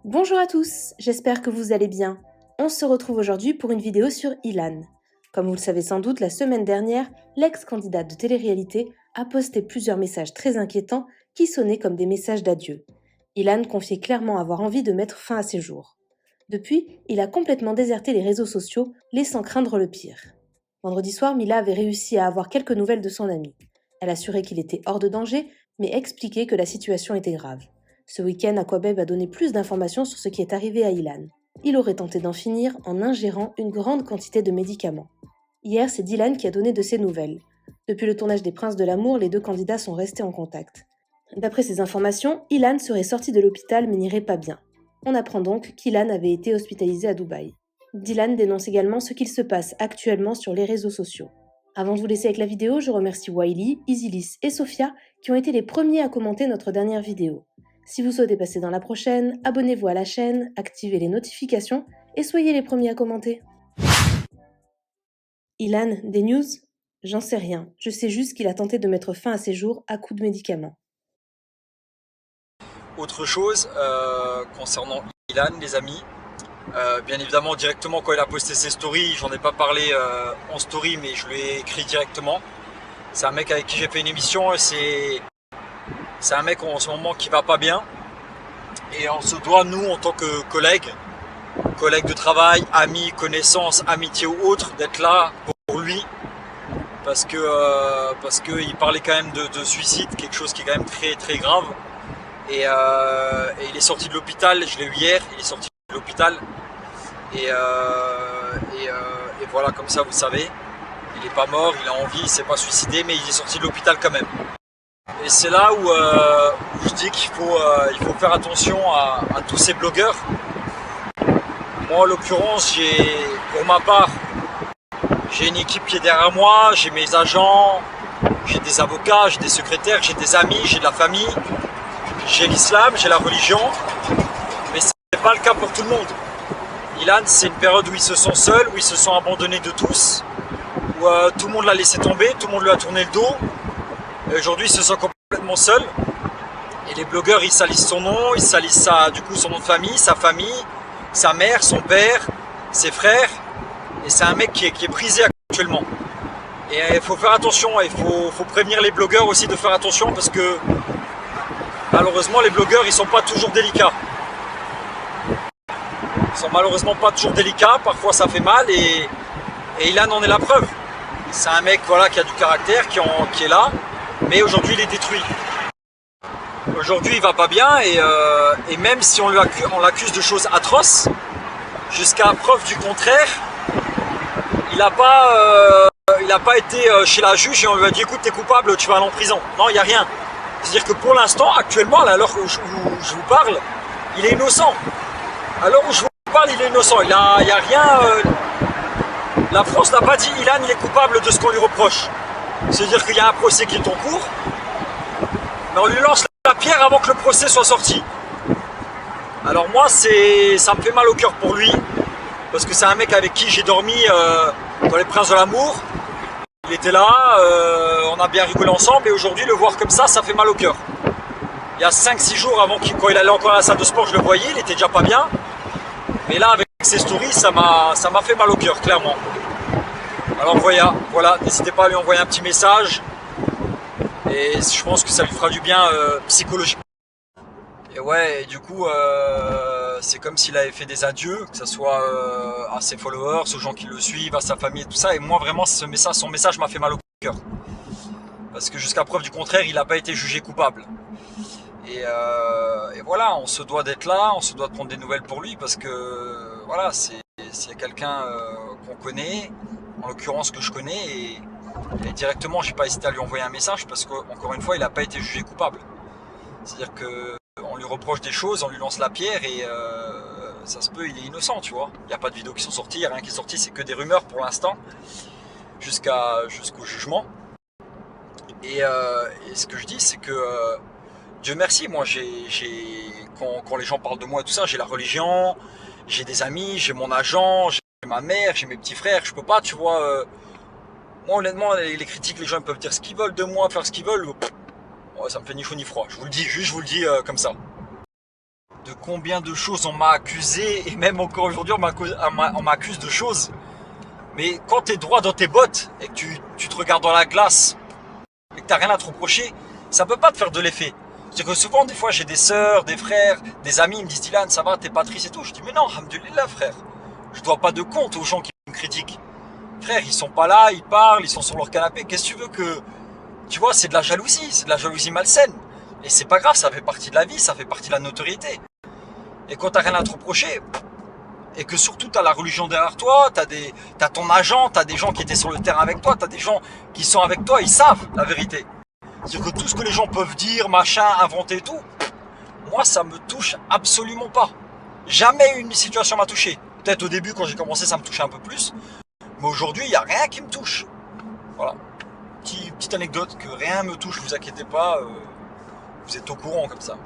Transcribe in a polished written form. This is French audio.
Bonjour à tous, j'espère que vous allez bien. On se retrouve aujourd'hui pour une vidéo sur Ilan. Comme vous le savez sans doute, la semaine dernière, l'ex-candidate de télé-réalité a posté plusieurs messages très inquiétants qui sonnaient comme des messages d'adieu. Ilan confiait clairement avoir envie de mettre fin à ses jours. Depuis, il a complètement déserté les réseaux sociaux, laissant craindre le pire. Vendredi soir, Mila avait réussi à avoir quelques nouvelles de son ami. Elle assurait qu'il était hors de danger, mais expliquait que la situation était grave. Ce week-end, Aquabeb a donné plus d'informations sur ce qui est arrivé à Ilan. Il aurait tenté d'en finir en ingérant une grande quantité de médicaments. Hier, c'est Dylan qui a donné de ses nouvelles. Depuis le tournage des Princes de l'amour, les deux candidats sont restés en contact. D'après ces informations, Ilan serait sorti de l'hôpital mais n'irait pas bien. On apprend donc qu'Ilan avait été hospitalisé à Dubaï. Dylan dénonce également ce qu'il se passe actuellement sur les réseaux sociaux. Avant de vous laisser avec la vidéo, je remercie Wiley, Isilis et Sophia qui ont été les premiers à commenter notre dernière vidéo. Si vous souhaitez passer dans la prochaine, abonnez-vous à la chaîne, activez les notifications et soyez les premiers à commenter. Ilan, des news? J'en sais rien, je sais juste qu'il a tenté de mettre fin à ses jours à coups de médicaments. Autre chose concernant Ilan, les amis, bien évidemment directement quand il a posté ses stories, j'en ai pas parlé en story mais je lui ai écrit directement. C'est un mec avec qui j'ai fait une émission et c'est un mec en ce moment qui va pas bien et on se doit, nous en tant que collègues de travail, amis, connaissances, amitié ou autres, d'être là pour lui parce que il parlait quand même de suicide, quelque chose qui est quand même très très grave et il est sorti de l'hôpital, je l'ai eu hier, il est sorti de l'hôpital et voilà, comme ça vous savez, il est pas mort, il a envie, il s'est pas suicidé mais il est sorti de l'hôpital quand même. Et c'est là où je dis qu'il faut faire attention à tous ces blogueurs. Moi en l'occurrence, pour ma part, j'ai une équipe qui est derrière moi, j'ai mes agents, j'ai des avocats, j'ai des secrétaires, j'ai des amis, j'ai de la famille, j'ai l'islam, j'ai la religion, mais ce n'est pas le cas pour tout le monde. Ilan, c'est une période où il se sent seul, où il se sent abandonné de tous, où tout le monde l'a laissé tomber, tout le monde lui a tourné le dos. Aujourd'hui, il se sent complètement seul. Et les blogueurs, ils salissent son nom, ils salissent du coup son nom de famille, sa mère, son père, ses frères. Et c'est un mec qui est prisé actuellement. Et il faut faire attention, il faut prévenir les blogueurs aussi de faire attention parce que malheureusement, les blogueurs, ils sont pas toujours délicats. Ils sont malheureusement pas toujours délicats, parfois ça fait mal et Ilan en est la preuve. C'est un mec voilà, qui a du caractère, qui est là. Mais aujourd'hui il est détruit. Aujourd'hui il va pas bien et même si on l'accuse de choses atroces, jusqu'à preuve du contraire, il n'a pas été chez la juge et on lui a dit écoute t'es coupable, tu vas aller en prison. Non, il n'y a rien. C'est-à-dire que pour l'instant, actuellement, à l'heure où je vous parle, il est innocent. À l'heure où je vous parle, il est innocent. Il y a rien. La France n'a pas dit Ilan il est coupable de ce qu'on lui reproche. C'est-à-dire qu'il y a un procès qui est en cours, mais on lui lance la pierre avant que le procès soit sorti. Alors moi, ça me fait mal au cœur pour lui, parce que c'est un mec avec qui j'ai dormi dans les Princes de l'amour. Il était là, on a bien rigolé ensemble, et aujourd'hui, le voir comme ça fait mal au cœur. Il y a 5-6 jours avant quand il allait encore à la salle de sport, je le voyais, il était déjà pas bien. Mais là, avec ses stories, ça m'a fait mal au cœur, clairement. Alors voilà, n'hésitez pas à lui envoyer un petit message et je pense que ça lui fera du bien psychologiquement. Et ouais, et du coup, c'est comme s'il avait fait des adieux, que ce soit à ses followers, aux gens qui le suivent, à sa famille et tout ça. Et moi vraiment, son message m'a fait mal au cœur. Parce que jusqu'à preuve du contraire, il n'a pas été jugé coupable. Et voilà, on se doit d'être là, on se doit de prendre des nouvelles pour lui parce que voilà, c'est quelqu'un qu'on connaît, en l'occurrence que je connais, et directement j'ai pas hésité à lui envoyer un message parce qu'encore une fois il n'a pas été jugé coupable. C'est-à-dire qu'on lui reproche des choses, on lui lance la pierre et ça se peut, il est innocent, tu vois. Il n'y a pas de vidéos qui sont sorties, il n'y a rien qui est sorti, c'est que des rumeurs pour l'instant, jusqu'au jugement. Et ce que je dis, c'est que Dieu merci, moi quand les gens parlent de moi et tout ça, j'ai la religion, j'ai des amis, j'ai mon agent, j'ai ma mère, j'ai mes petits frères, je peux pas, tu vois, Moi, honnêtement, les critiques, les gens peuvent dire ce qu'ils veulent de moi, faire ce qu'ils veulent. Ouais, ça me fait ni chaud ni froid. Je vous le dis, juste je vous le dis comme ça. De combien de choses on m'a accusé, et même encore aujourd'hui, on m'accuse de choses. Mais quand tu es droit dans tes bottes, et que tu te regardes dans la glace, et que tu n'as rien à te reprocher, ça ne peut pas te faire de l'effet. C'est-à-dire que souvent, des fois, j'ai des sœurs, des frères, des amis, ils me disent « Dylan, ça va, t'es pas triste et tout ?» Je dis « Mais non, alhamdoulilah, frère. Je dois pas de compte aux gens qui me critiquent. Frère, ils sont pas là, ils parlent, ils sont sur leur canapé. Qu'est-ce que tu veux que... » Tu vois, c'est de la jalousie, c'est de la jalousie malsaine. Et c'est pas grave, ça fait partie de la vie, ça fait partie de la notoriété. Et quand t'as rien à te reprocher, et que surtout t'as la religion derrière toi, t'as ton agent, t'as des gens qui étaient sur le terrain avec toi, t'as des gens qui sont avec toi, ils savent la vérité. C'est-à-dire que tout ce que les gens peuvent dire, machin, inventer et tout, moi ça me touche absolument pas. Jamais une situation m'a touché. Peut-être au début quand j'ai commencé ça me touchait un peu plus, mais aujourd'hui il n'y a rien qui me touche. Voilà. Petite anecdote que rien me touche, vous inquiétez pas, vous êtes au courant comme ça.